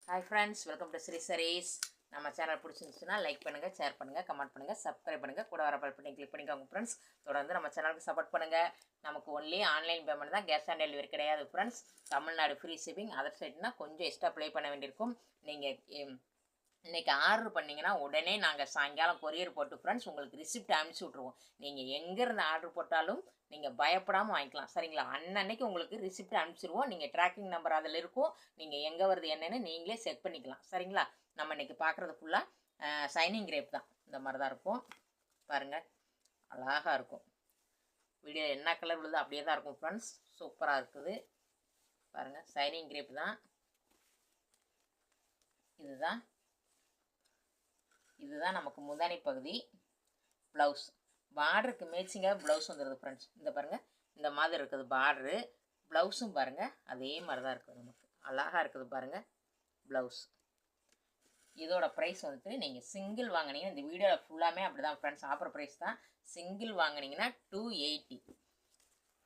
Hi friends, welcome to sarees. நம்ம channel பிடிச்சிருந்துச்சுன்னா like பண்ணுங்கள், ஷேர் பண்ணுங்கள், கமெண்ட் பண்ணுங்கள், சப்ஸ்கிரைப் பண்ணுங்கள், கூட வர பெல் பட்டனை கிளிக் பண்ணிக்கோங்க ஃப்ரெண்ட்ஸ். தொடர்ந்து நம்ம சேனலுக்கு சப்போர்ட் பண்ணுங்கள். நமக்கு ஒன்லி ஆன்லைன் பேமெண்ட் தான், கேஷ் ஆன் டெலிவரி கிடையாது friends. Tamil Nadu free shipping. Other சைட்னா கொஞ்சம் எக்ஸ்ட்ரா ப்ளே பண்ண வேண்டியிருக்கும். நீங்கள் இன்றைக்கி ஆர்டர் பண்ணிங்கன்னா உடனே நாங்கள் சாயங்காலம் கொரியர் போட்டு ஃப்ரெண்ட்ஸ் உங்களுக்கு ரிசிப்ட் அனுப்பிச்சி விட்ருவோம். நீங்கள் எங்கேருந்து ஆர்டர் போட்டாலும் நீங்கள் பயப்படாமல் வாங்கிக்கலாம், சரிங்களா? அன்னன்னைக்கு உங்களுக்கு ரிசிப்ட் அனுப்பிச்சிடுவோம். நீங்கள் ட்ராக்கிங் நம்பர் அதில் இருக்கும். நீங்கள் எங்கே வருது என்னென்னு நீங்களே செக் பண்ணிக்கலாம், சரிங்களா? நம்ம இன்றைக்கி பார்க்குறது ஃபுல்லாக சைனிங் கிரேப் தான். இந்த மாதிரி தான் இருக்கும் பாருங்கள், அழகாக இருக்கும். வீடியோ என்ன கலர் விழுது அப்படியே தான் இருக்கும் ஃப்ரெண்ட்ஸ். சூப்பராக இருக்குது பாருங்கள், சைனிங் கிரேப் தான். இதுதான் நமக்கு முந்தானி பகுதி. ப்ளவுஸ் பார்டருக்கு மேட்சிங்காக ப்ளவுஸ் வந்துடுது ஃப்ரெண்ட்ஸ். இந்த பாருங்கள், இந்த மாதிரி இருக்குது பார்டரு. ப்ளவுஸும் பாருங்கள் அதே மாதிரி தான் இருக்குது. நமக்கு அழகாக இருக்குது பாருங்கள் ப்ளவுஸ். இதோட ப்ரைஸ் வந்துட்டு நீங்கள் சிங்கிள் வாங்கினீங்கன்னா, இந்த வீடியோவில் ஃபுல்லாமே அப்படி தான் ஃப்ரெண்ட்ஸ், ஆஃபர் ப்ரைஸ் தான். சிங்கிள் வாங்கினீங்கன்னா 280,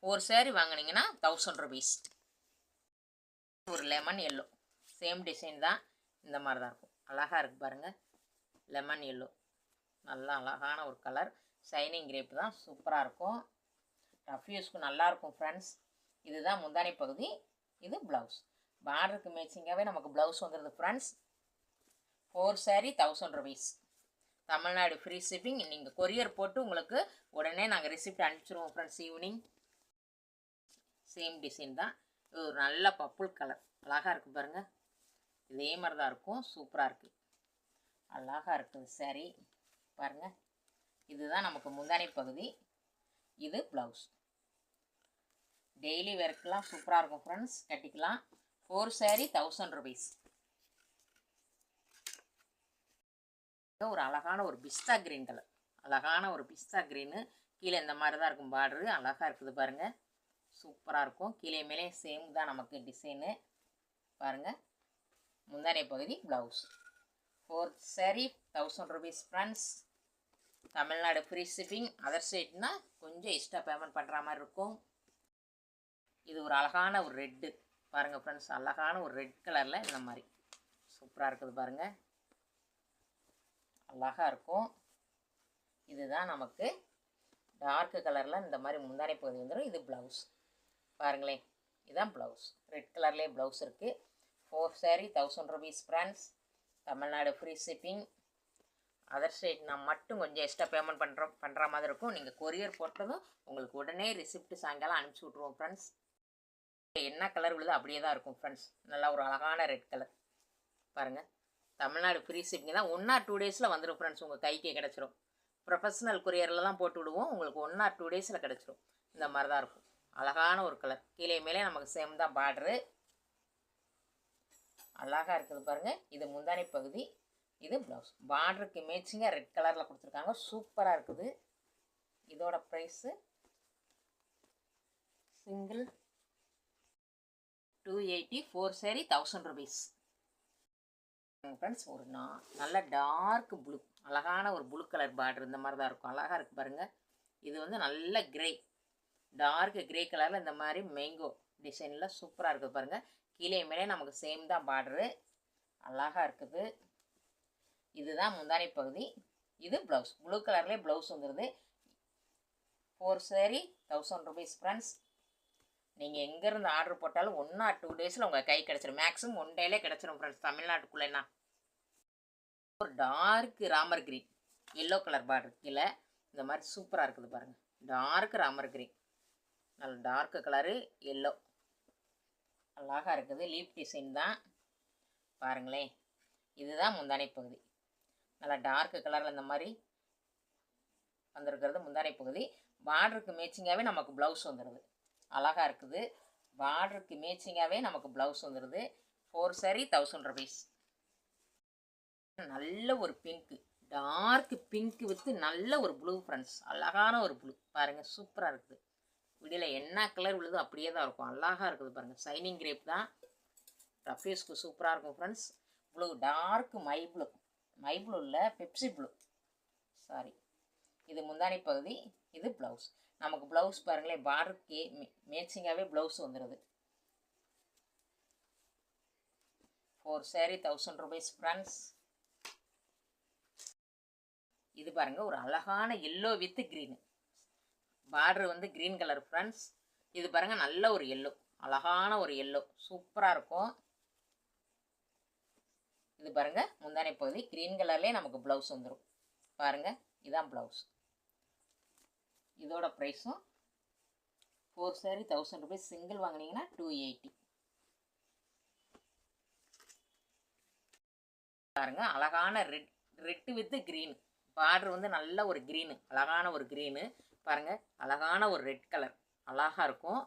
4 saree வாங்கினீங்கன்னா 1000 rupees. ஒரு லெமன் எல்லோ சேம் டிசைன் தான், இந்த மாதிரி தான் இருக்கும். அழகாக இருக்குது பாருங்கள், லெமன் எல்லோ நல்லா அழகான ஒரு கலர். ஷைனிங் கிரேப் தான், சூப்பராக இருக்கும். ரஃப் யூஸ்க்கு நல்லாயிருக்கும் ஃப்ரெண்ட்ஸ். இதுதான் முந்தானி பகுதி, இது ப்ளவுஸ். பார்டருக்கு மேட்சிங்காகவே நமக்கு ப்ளவுஸ் வந்துடுது friends. 4 saree 1000 rupees. Tamil Nadu free shipping. நீங்கள் கொரியர் போட்டு உங்களுக்கு உடனே நாங்கள் ரிசிப்ட் அனுப்பிச்சிடுவோம் ஃப்ரெண்ட்ஸ். ஈவினிங் சேம் டிசைன் தான். இது ஒரு நல்ல பர்பிள் கலர், அழகாக இருக்குது பாருங்கள். இதே மாதிரி தான் இருக்கும், சூப்பராக இருக்குது, அழகாக இருக்குது சாரீ பாருங்கள். இதுதான் நமக்கு முந்தானி பகுதி, இது ப்ளவுஸ். டெய்லி வேர்க்கெலாம் சூப்பராக இருக்கும் ஃப்ரெண்ட்ஸ், கட்டிக்கலாம். 4 saree 1000 rupees. ஒரு அழகான ஒரு பிஸ்தா கிரீன் கலர், அழகான ஒரு பிஸ்தா க்ரீனு. கீழே இந்த மாதிரி தான் இருக்கும் பார்டரு, அழகாக இருக்குது பாருங்கள், சூப்பராக இருக்கும். கீழே மேலே சேம் தான் நமக்கு டிசைனு பாருங்கள். முந்தானி பகுதி blouse. 4 saree 1000 rupees friends. Tamil Nadu free shipping. Other சைட்னா கொஞ்சம் எக்ஸ்ட்ரா பேமெண்ட் பண்ணுற மாதிரி இருக்கும். இது ஒரு அழகான ஒரு ரெட்டு பாருங்கள் ஃப்ரெண்ட்ஸ், அழகான ஒரு ரெட் கலரில் இந்த மாதிரி சூப்பராக இருக்குது பாருங்கள், அழகாக இருக்கும். இதுதான் நமக்கு டார்க்கு கலரில் இந்த மாதிரி முந்தானி பகுதி வந்துடும். இது ப்ளவுஸ் பாருங்களேன், இதுதான் ப்ளவுஸ். ரெட் கலர்லேயே ப்ளவுஸ் இருக்குது. 4 saree 1000 rupees friends. Tamil Nadu free shipping. Other சைட்னா மட்டும் கொஞ்சம் எக்ஸ்ட்ரா பேமெண்ட் பண்ணுற மாதிரி இருக்கும். நீங்கள் கொரியர் போட்டதும் உங்களுக்கு உடனே ரிசிப்ட் சாயங்காலம் அனுப்பிச்சி விட்ருவோம் ஃப்ரெண்ட்ஸ். என்ன கலர் விழுது அப்படியே தான் இருக்கும் ஃப்ரெண்ட்ஸ். நல்லா ஒரு அழகான ரெட் கலர் பாருங்கள். தமிழ்நாடு ஃப்ரீ ஷிப்பிங் தான். 1 or 2 days வந்துடும் ஃப்ரெண்ட்ஸ், உங்கள் கைக்கே கிடச்சிரும். ப்ரொஃபஷ்னல் கொரியரில் தான் போட்டு விடுவோம், உங்களுக்கு 1 or 2 days கிடச்சிரும். இந்த மாதிரி தான் இருக்கும், அழகான ஒரு கலர். கீழே மேலே நமக்கு சேம் தான் பார்டரு, அழகாக இருக்குது பாருங்கள். இது முந்தானி பகுதி, இது ப்ளவுஸ். பார்டருக்கு மேட்சிங்காக ரெட் கலரில் கொடுத்துருக்காங்க, சூப்பராக இருக்குது. இதோட price single 280, 4 saree 1000 rupees friends. ஒரு நல்ல டார்க் ப்ளூ, அழகான ஒரு ப்ளூ கலர் பார்டர் இந்த மாதிரி தான் இருக்கும், அழகாக இருக்குது பாருங்கள். இது வந்து நல்ல கிரே, டார்க் கிரே கலரில் இந்த மாதிரி மேங்கோ டிசைனில் சூப்பராக இருக்குது பாருங்கள். கீழே மேலே நமக்கு சேம் தான் பார்டரு, அழகாக இருக்குது. இதுதான் முந்தானி பகுதி, இது ப்ளவுஸ். ப்ளூ கலர்லேயே ப்ளவுஸ் வந்துடுது. 4 saree 1000 rupees ஃப்ரெண்ட்ஸ். நீங்கள் எங்கேருந்து ஆர்டர் போட்டாலும் 1 or 2 days உங்கள் கை கிடச்சிரும். மேக்ஸிமம் 1 day கிடச்சிரும் ஃப்ரெண்ட்ஸ், தமிழ்நாட்டுக்குள்ளேனா. ஒரு dark Ramar green yellow colour border கீழே இந்த மாதிரி சூப்பராக இருக்குது பாருங்கள். டார்க் ராமர் கிரீன், நல்ல டார்க் கலரு எல்லோ, அழகாக இருக்குது. லீப் டிசைன் தான் பாருங்களேன். இதுதான் முந்தானி பகுதி, நல்லா டார்க் கலரில் இந்த மாதிரி வந்திருக்கிறது முந்தானி பகுதி. பார்டருக்கு மேட்சிங்காகவே நமக்கு ப்ளவுஸ் வந்துடுது, அழகாக இருக்குது. பார்டருக்கு மேட்சிங்காகவே நமக்கு ப்ளவுஸ் வந்துடுது. 4 saree 1000 rupees. நல்ல ஒரு பிங்க்கு, டார்க் பிங்க் வித்து நல்ல ஒரு ப்ளூ ஃப்ரெண்ட்ஸ், அழகான ஒரு ப்ளூ பாருங்கள், சூப்பராக இருக்குது. வீடியோவில் என்ன கலர் விழுதோ அப்படியே தான் இருக்கும், அழகாக இருக்குது பாருங்கள். ஷைனிங் கிரேப் தான், ரஃப் யூஸ்க்கு சூப்பராக இருக்கும் ஃப்ரெண்ட்ஸ். ப்ளூ டார்க் மை ப்ளூ இல்லை, பெப்சி ப்ளூ சாரி. இது முந்தானி பகுதி, இது ப்ளவுஸ். நமக்கு ப்ளவுஸ் பாருங்களேன், பார்டருக்கு மேட்சிங்காகவே ப்ளவுஸ் வந்துடுது. 4 saree 1000 rupees friends. இது பாருங்க ஒரு அழகான yellow with green. பார்டர் வந்து green கலர் ஃப்ரெண்ட்ஸ். இது பாருங்க நல்ல ஒரு yellow, அழகான ஒரு yellow, சூப்பராக இருக்கும். இது பாருங்க முந்தானை பகுதி green கலர்லேயே நமக்கு ப்ளவுஸ் வந்துடும். பாருங்க இதுதான் ப்ளவுஸ். இதோட ப்ரைஸும் 4 saree 1000 rupees. சிங்கிள் வாங்கினீங்கன்னா 280. பாருங்க அழகான ரெட் வித் கிரீன். பார்டர் வந்து நல்ல ஒரு க்ரீனு, அழகான ஒரு க்ரீனு. பாருங்க அழகான ஒரு ரெட் கலர், அழகாக இருக்கும்.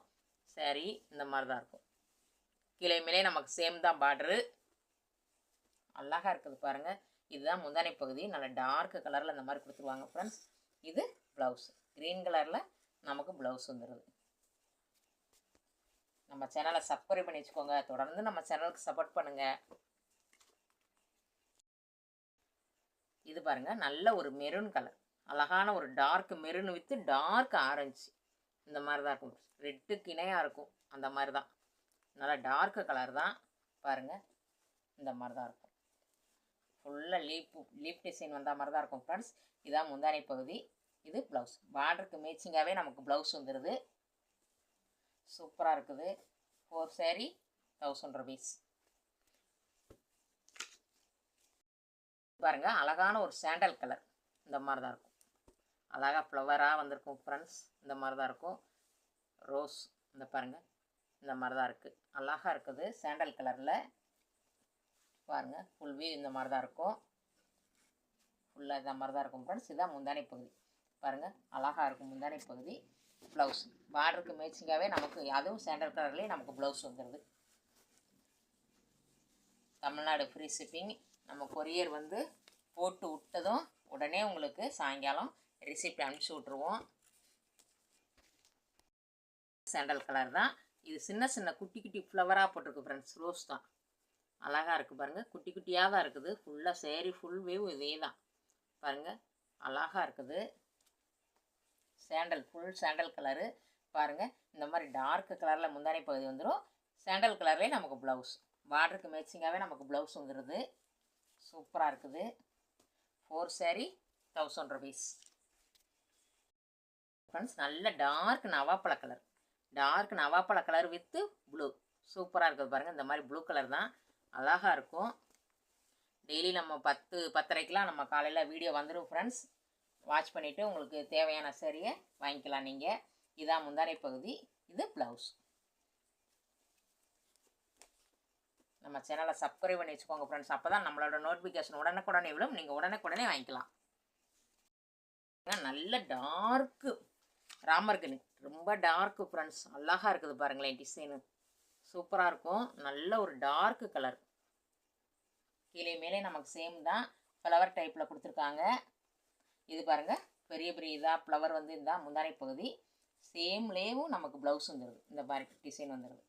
சரி இந்த மாதிரி தான் இருக்கும். கீழே மேலே நமக்கு சேம் தான் பார்டரு, அழகாக இருக்குது பாருங்க. இதுதான் முந்தானை பகுதி, நல்ல டார்க் கலரில் இந்த மாதிரி கொடுத்துருவாங்க ஃப்ரெண்ட்ஸ். இது ப்ளவுஸ் க்ரீன் கலரில் நமக்கு ப்ளவுஸ் வந்துடுது. நம்ம சேனலை சப்ஸ்கிரைப் பண்ணி வச்சுக்கோங்க. தொடர்ந்து நம்ம சேனலுக்கு சப்போர்ட் பண்ணுங்கள். இது பாருங்க நல்ல ஒரு மெரூன் கலர், அழகான ஒரு dark maroon with dark orange. இந்த மாதிரி தான் இருக்கும், ரெட்டுக்கு இணையாக இருக்கும். அந்த மாதிரி தான் நல்லா டார்க் கலர் தான். பாருங்கள் இந்த மாதிரி தான் இருக்கும். ஃபுல்லாக லீப் டிசைன் வந்த மாதிரி தான் இருக்கும் ஃப்ரெண்ட்ஸ். இதான் முந்தானை பகுதி. இது ப்ளவுஸ். பார்டருக்கு மேட்சிங்காகவே நமக்கு ப்ளவுஸ் வந்துடுது. சூப்பராக இருக்குது. 4 saree 1000 rupees. பாருங்க அழகான ஒரு சாண்டல் கலர், இந்த மாதிரி தான் இருக்கும். அழகாக ஃப்ளவராக வந்திருக்கும் ஃப்ரெண்ட்ஸ். இந்த மாதிரி தான் இருக்கும். ரோஸ் இந்த பாருங்க இந்த மாதிரி தான் இருக்குது, அழகாக இருக்குது சாண்டல் கலரில். பாருங்கள் ஃபுல் வியூ இந்த மாதிரி தான் இருக்கும். ஃபுல்லாக இந்த மாதிரி தான் இருக்கும் ஃப்ரெண்ட்ஸ். இதுதான் முந்தானை பகுதி. பாருங்கள் அழகாக இருக்கும் முந்தானை பகுதி. ப்ளவுஸ் பார்டருக்கு மேட்சிங்காகவே நமக்கு அதுவும் சாண்டல் கலர்லேயே நமக்கு ப்ளவுஸ் வந்துடுது. Tamil Nadu free shipping. நம்ம கொரியர் வந்து போட்டு விட்டதும் உடனே உங்களுக்கு சாயங்காலம் ரிசிப்ட் அனுப்பிச்சி விட்ருவோம். சாண்டல் கலர் தான் இது. சின்ன சின்ன குட்டி குட்டி ஃப்ளவராக போட்டிருக்கு ஃப்ரெண்ட்ஸ். ரோஸ் தான் அழகாக இருக்குது பாருங்கள். குட்டி குட்டியாக தான் இருக்குது. ஃபுல்லாக சேரீ ஃபுல் வேவ் இதே தான் பாருங்கள், அழகாக இருக்குது. Sandal full sandal colour. பாருங்கள் இந்த மாதிரி டார்க் கலரில் முந்தானை பகுதி வந்துடும். சாண்டல் கலர்லேயே நமக்கு ப்ளவுஸ். பார்டருக்கு மேட்சிங்காகவே நமக்கு ப்ளவுஸ் வந்துடுது. சூப்பராக இருக்குது. 4 saree 1000 rupees. ஃப்ரெண்ட்ஸ் நல்ல டார்க் நவாப்பழ கலர், டார்க் நவாப்பழ கலர் வித்து ப்ளூ. சூப்பராக இருக்குது பாருங்கள். இந்த மாதிரி ப்ளூ கலர் தான் அழகாக இருக்கும். டெய்லி நம்ம 10:30க்கெலாம் நம்ம காலையில் வீடியோ வந்துடும் ஃப்ரெண்ட்ஸ். வாட்ச் பண்ணிவிட்டு உங்களுக்கு தேவையான சரியை வாங்கிக்கலாம் நீங்கள். இதான் முந்தானை பகுதி. இது ப்ளவுஸ். நம்ம சேனலை சப்ஸ்கிரைப் பண்ணி வச்சுக்கோங்க ஃப்ரெண்ட்ஸ். அப்போ தான் நம்மளோட நோட்டிஃபிகேஷன் உடனுக்குடனே விடும், நீங்கள் உடனுக்குடனே வாங்கிக்கலாம். நல்ல டார்க்கு ராமர் கிரீன், ரொம்ப டார்க்கு ஃப்ரெண்ட்ஸ். அழகாக இருக்குது பாருங்களேன் டிசைனு. சூப்பராக இருக்கும். நல்ல ஒரு டார்க்கு கலர். கீழே மேலே நமக்கு சேம் தான் ஃப்ளவர் டைப்பில் கொடுத்துருக்காங்க. இது பாருங்கள் பெரிய பெரிய இதாக ஃப்ளவர் வந்து இந்த முந்தானை பகுதி. சேம்லேயும் நமக்கு ப்ளவுஸ் வந்துடுது. இந்த மாதிரி டிசைன் வந்துடுது.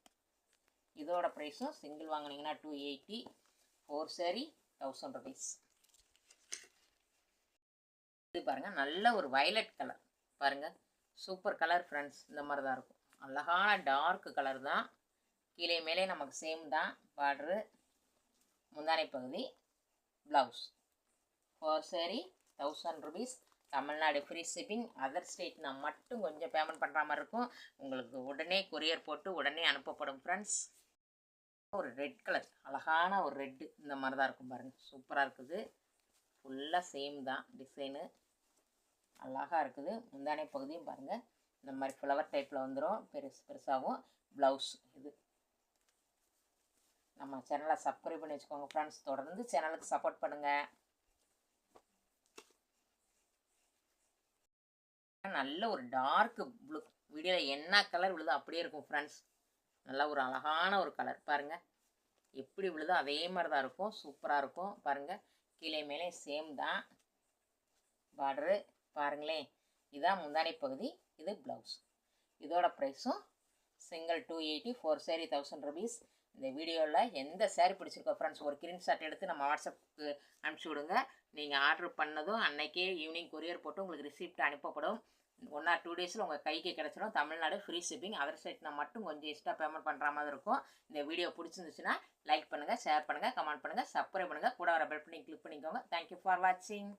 இதோட ப்ரைஸும் சிங்கிள் வாங்கினீங்கன்னா 280. 4 saree 1000 rupees. இது பாருங்கள் நல்ல ஒரு வயலட் கலர். பாருங்கள் சூப்பர் கலர் ஃப்ரெண்ட்ஸ். இந்த மாதிரி தான் இருக்கும். அழகான டார்க் கலர் தான். கீழே மேலே நமக்கு சேம் தான் பார்டரு. முந்தானை பகுதி blouse. 4 saree 1000 rupees. Tamil Nadu free shipping. Other ஸ்டேட்னா மட்டும் கொஞ்சம் பேமெண்ட் பண்ணுற மாதிரி இருக்கும். உங்களுக்கு உடனே கொரியர் போட்டு உடனே அனுப்பப்படும் ஃப்ரெண்ட்ஸ். ஒரு ரெட் கலர், அழகான ஒரு ரெட்டு. இந்த மாதிரி தான் இருக்கும் பாருங்கள். சூப்பராக இருக்குது. ஃபுல்லாக சேம் தான் டிசைனு. அழகாக இருக்குது. முந்தானை பகுதியும் பாருங்கள் இந்த மாதிரி ஃப்ளவர் டைப்பில் வந்துடும். பெருசாகவும் ப்ளவுஸ். இது நம்ம சேனலை சப்ஸ்கிரைப் பண்ணி வச்சுக்கோங்க ஃப்ரெண்ட்ஸ். தொடர்ந்து சேனலுக்கு சப்போர்ட் பண்ணுங்கள். நல்ல ஒரு டார்க் ப்ளூ. வீடியோவில் என்ன கலர் விழுதோ அப்படியே இருக்கும் ஃப்ரெண்ட்ஸ். நல்லா ஒரு அழகான ஒரு கலர். பாருங்கள் எப்படி விழுதோ அதே மாதிரி தான் இருக்கும். சூப்பராக இருக்கும். பாருங்கள் கீழே மேலே சேம் தான் பார்டரு. பாருங்களேன் இதுதான் முந்தானை பகுதி. இது ப்ளவுஸ். இதோட ப்ரைஸும் சிங்கிள் 280. 4 saree 1000 rupees. இந்த வீடியோவில் எந்த சேரீ பிடிச்சிருக்கோ ஃப்ரெண்ட்ஸ் ஒரு ஸ்க்ரீன்ஷாட் எடுத்து நம்ம வாட்ஸ்அப்புக்கு அனுப்பிச்சி விடுங்க. நீங்கள் ஆர்டர் பண்ணதும் அன்னைக்கே ஈவினிங் கொரியர் போட்டு உங்களுக்கு ரிசிப்ட் அனுப்பப்படும். 1 or 2 டேஸில் உங்கள் கைக்கு கிடச்சிடும். Tamil Nadu free shipping. அதர் ஸ்டேட்னா மட்டும் கொஞ்சம் எக்ஸ்ட்ரா பேமெண்ட் பண்ணுற மாதிரி இருக்கும். இந்த வீடியோ பிடிச்சிருந்துச்சுன்னா லைக் பண்ணுங்கள், ஷேர் பண்ணுங்கள், கமெண்ட் பண்ணுங்கள், சப்ஸ்கிரைப் பண்ணுங்கள், கூட வர பெல் பண்ணி கிளிக் பண்ணிக்கோங்க. தேங்க்யூ ஃபார் வாட்சிங்.